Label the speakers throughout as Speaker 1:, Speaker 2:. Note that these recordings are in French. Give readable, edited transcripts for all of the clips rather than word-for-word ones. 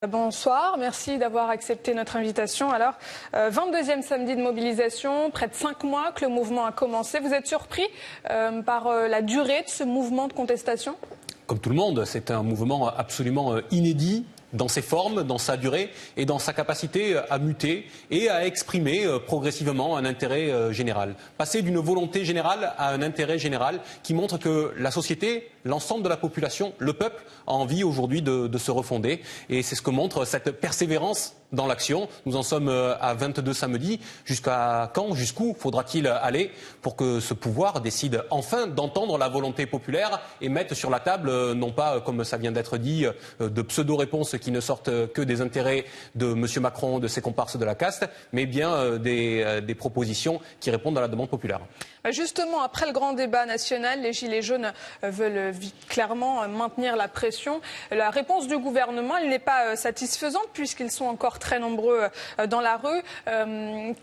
Speaker 1: Bonsoir, merci d'avoir accepté notre invitation. Alors, 22e samedi de mobilisation, près de 5 mois que le mouvement a commencé. Vous êtes surpris par la durée de ce mouvement de contestation ?
Speaker 2: Comme tout le monde, c'est un mouvement absolument inédit dans ses formes, dans sa durée et dans sa capacité à muter et à exprimer progressivement un intérêt général. Passer d'une volonté générale à un intérêt général qui montre que la société, l'ensemble de la population, le peuple a envie aujourd'hui de se refonder. Et c'est ce que montre cette persévérance dans l'action. Nous en sommes à 22 samedis. Jusqu'à quand, jusqu'où faudra-t-il aller pour que ce pouvoir décide enfin d'entendre la volonté populaire et mette sur la table, non pas, comme ça vient d'être dit, de pseudo-réponses qui ne sortent que des intérêts de M. Macron, de ses comparses de la caste, mais bien des propositions qui répondent à la demande populaire.
Speaker 1: Justement, après le grand débat national, les Gilets jaunes veulent clairement maintenir la pression. La réponse du gouvernement, elle n'est pas satisfaisante puisqu'ils sont encore très nombreux dans la rue.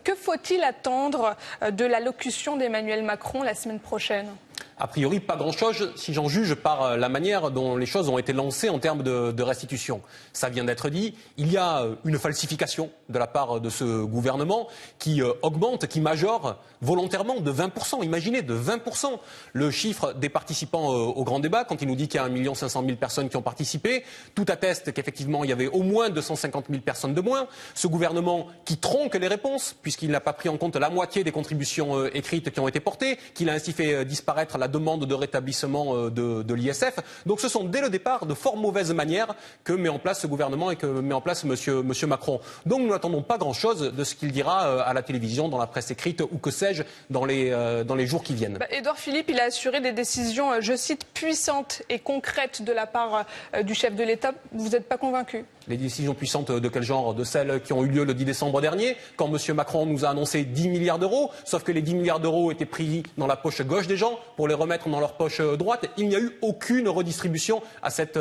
Speaker 1: Que faut-il attendre de l'allocution d'Emmanuel Macron la semaine prochaine ?
Speaker 2: A priori, pas grand-chose, si j'en juge par la manière dont les choses ont été lancées en termes de restitution. Ça vient d'être dit, il y a une falsification de la part de ce gouvernement qui augmente, qui majore volontairement de 20%. Imaginez, de 20% le chiffre des participants au grand débat, quand il nous dit qu'il y a 1 500 000 personnes qui ont participé. Tout atteste qu'effectivement, il y avait au moins 250 000 personnes de moins. Ce gouvernement qui tronque les réponses, puisqu'il n'a pas pris en compte la moitié des contributions écrites qui ont été portées, qu'il a ainsi fait disparaître la demande de rétablissement de l'ISF. Donc ce sont dès le départ de fort mauvaises manières que met en place ce gouvernement et que met en place monsieur Macron. Donc nous n'attendons pas grand-chose de ce qu'il dira à la télévision, dans la presse écrite ou que sais-je dans les jours qui viennent.
Speaker 1: Édouard Philippe, il a assuré des décisions, je cite, puissantes et concrètes de la part du chef de l'État. Vous n'êtes pas convaincu ?
Speaker 2: Les décisions puissantes de quel genre? De celles qui ont eu lieu le 10 décembre dernier, quand M. Macron nous a annoncé 10 milliards d'euros, sauf que les 10 milliards d'euros étaient pris dans la poche gauche des gens pour les remettre dans leur poche droite. Il n'y a eu aucune redistribution à cette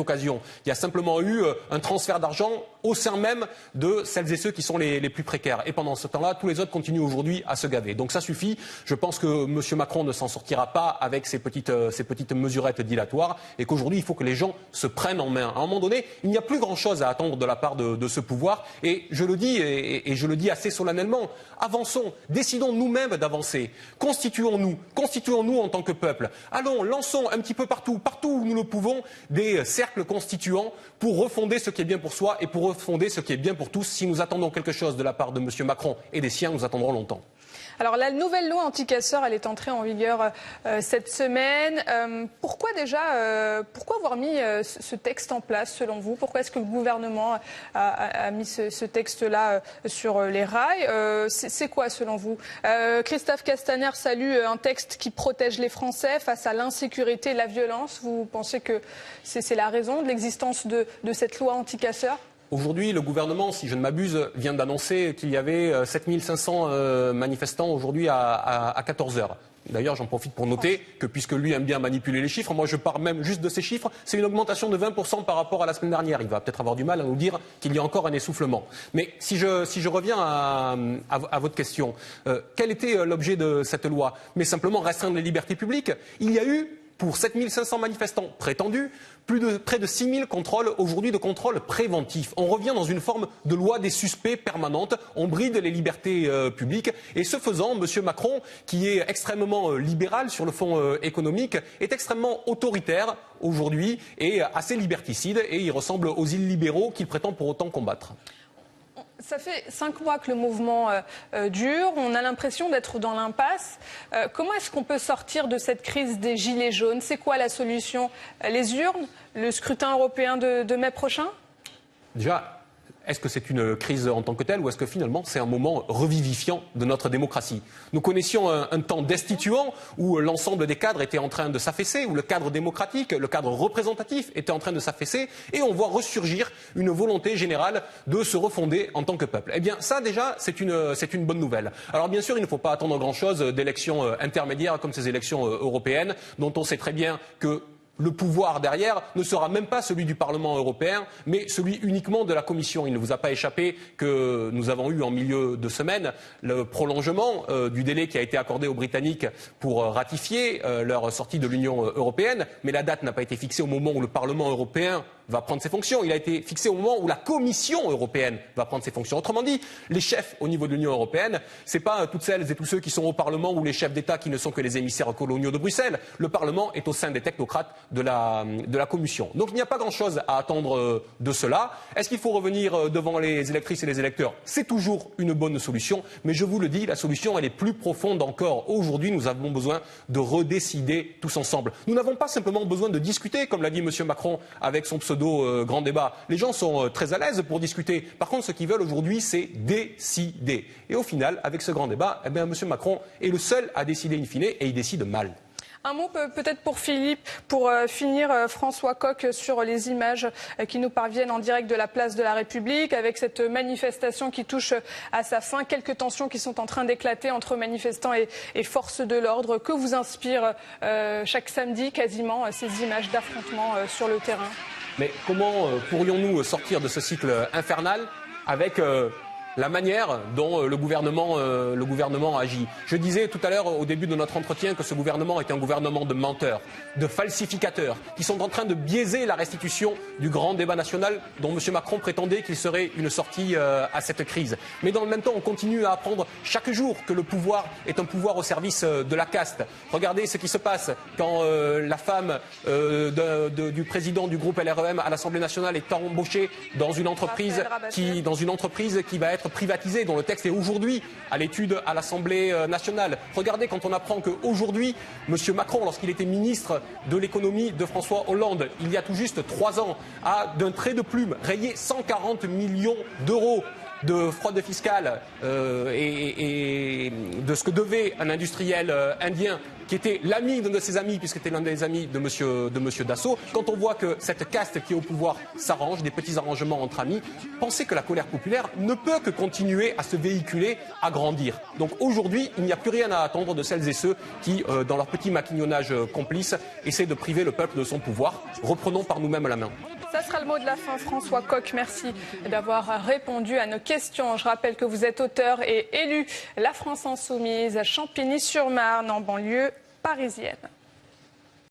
Speaker 2: occasion. Il y a simplement eu un transfert d'argent au sein même de celles et ceux qui sont les plus précaires. Et pendant ce temps-là, tous les autres continuent aujourd'hui à se gaver. Donc ça suffit. Je pense que M. Macron ne s'en sortira pas avec ces petites mesurettes dilatoires et qu'aujourd'hui, il faut que les gens se prennent en main. À un moment donné, il n'y a plus grand-chose à attendre de la part de ce pouvoir. Et je le dis, et je le dis assez solennellement, avançons, décidons nous-mêmes d'avancer. Constituons-nous en tant que peuple. Allons, lançons un petit peu partout où nous le pouvons, des cercles constituants pour refonder ce qui est bien pour soi et pour refonder ce qui est bien pour tous. Si nous attendons quelque chose de la part de M. Macron et des siens, nous attendrons longtemps.
Speaker 1: Alors la nouvelle loi anti-casseurs, elle est entrée en vigueur cette semaine. Pourquoi avoir mis ce texte en place selon vous? Pourquoi est-ce que le gouvernement a mis ce texte-là sur les rails? C'est quoi selon vous? Christophe Castaner salue un texte qui protège les Français face à l'insécurité et la violence. Vous pensez que c'est la raison de l'existence de cette loi anti-casseurs?
Speaker 2: Aujourd'hui, le gouvernement, si je ne m'abuse, vient d'annoncer qu'il y avait 7500 manifestants aujourd'hui à 14 heures. D'ailleurs, j'en profite pour noter que puisque lui aime bien manipuler les chiffres, moi je pars même juste de ces chiffres, c'est une augmentation de 20% par rapport à la semaine dernière. Il va peut-être avoir du mal à nous dire qu'il y a encore un essoufflement. Mais si je reviens à votre question, quel était l'objet de cette loi? Mais simplement restreindre les libertés publiques. Il y a eu, pour 7500 manifestants prétendus, près de 6000 contrôles aujourd'hui de contrôles préventifs. On revient dans une forme de loi des suspects permanente, on bride les libertés publiques et ce faisant, M. Macron, qui est extrêmement libéral sur le fond économique, est extrêmement autoritaire aujourd'hui et assez liberticide et il ressemble aux illibéraux qu'il prétend pour autant combattre.
Speaker 1: Ça fait 5 mois que le mouvement dure, on a l'impression d'être dans l'impasse. Comment est-ce qu'on peut sortir de cette crise des gilets jaunes? C'est quoi la solution? Les urnes? Le scrutin européen de mai prochain?
Speaker 2: Déjà, est-ce que c'est une crise en tant que telle ou est-ce que finalement c'est un moment revivifiant de notre démocratie? Nous connaissions un temps destituant où l'ensemble des cadres étaient en train de s'affaisser, où le cadre démocratique, le cadre représentatif était en train de s'affaisser et on voit ressurgir une volonté générale de se refonder en tant que peuple. Eh bien ça déjà c'est une bonne nouvelle. Alors bien sûr il ne faut pas attendre grand-chose d'élections intermédiaires comme ces élections européennes dont on sait très bien que le pouvoir derrière ne sera même pas celui du Parlement européen, mais celui uniquement de la Commission. Il ne vous a pas échappé que nous avons eu en milieu de semaine le prolongement du délai qui a été accordé aux Britanniques pour ratifier leur sortie de l'Union européenne, mais la date n'a pas été fixée au moment où le Parlement européen va prendre ses fonctions. Il a été fixé au moment où la Commission européenne va prendre ses fonctions. Autrement dit, les chefs au niveau de l'Union européenne, ce n'est pas toutes celles et tous ceux qui sont au Parlement ou les chefs d'État qui ne sont que les émissaires coloniaux de Bruxelles. Le Parlement est au sein des technocrates de la Commission. Donc il n'y a pas grand-chose à attendre de cela. Est-ce qu'il faut revenir devant les électrices et les électeurs? C'est toujours une bonne solution, mais je vous le dis, la solution elle est plus profonde encore. Aujourd'hui, nous avons besoin de redécider tous ensemble. Nous n'avons pas simplement besoin de discuter, comme l'a dit M. Macron avec son pseudo grand débat. Les gens sont très à l'aise pour discuter. Par contre, ce qu'ils veulent aujourd'hui, c'est décider. Et au final, avec ce grand débat, eh bien, M. Macron est le seul à décider in fine et il décide mal.
Speaker 1: Un mot peut-être pour Philippe, pour finir, François Coq, sur les images qui nous parviennent en direct de la place de la République, avec cette manifestation qui touche à sa fin, quelques tensions qui sont en train d'éclater entre manifestants et forces de l'ordre. Que vous inspire chaque samedi quasiment ces images d'affrontements sur le terrain?
Speaker 2: Mais comment pourrions-nous sortir de ce cycle infernal avec la manière dont le gouvernement agit? Je disais tout à l'heure au début de notre entretien que ce gouvernement est un gouvernement de menteurs, de falsificateurs, qui sont en train de biaiser la restitution du grand débat national dont M. Macron prétendait qu'il serait une sortie à cette crise. Mais dans le même temps, on continue à apprendre chaque jour que le pouvoir est un pouvoir au service de la caste. Regardez ce qui se passe quand la femme du président du groupe LREM à l'Assemblée nationale est embauchée dans une entreprise qui va être privatisée, dont le texte est aujourd'hui à l'étude à l'Assemblée nationale. Regardez quand on apprend qu'aujourd'hui, M. Macron, lorsqu'il était ministre de l'économie de François Hollande, il y a tout juste 3 ans, a d'un trait de plume rayé 140 millions d'euros de fraude fiscale et de ce que devait un industriel indien qui était l'ami d'un de ses amis, puisque c'était l'un des amis de monsieur Dassault. Quand on voit que cette caste qui est au pouvoir s'arrange, des petits arrangements entre amis, pensez que la colère populaire ne peut que continuer à se véhiculer, à grandir. Donc aujourd'hui, il n'y a plus rien à attendre de celles et ceux qui, dans leur petit maquignonnage complice, essaient de priver le peuple de son pouvoir. Reprenons par nous-mêmes la main.
Speaker 1: Ça sera le mot de la fin, François Coq. Merci d'avoir répondu à nos questions. Je rappelle que vous êtes auteur et élu La France Insoumise à Champigny-sur-Marne, en banlieue parisienne.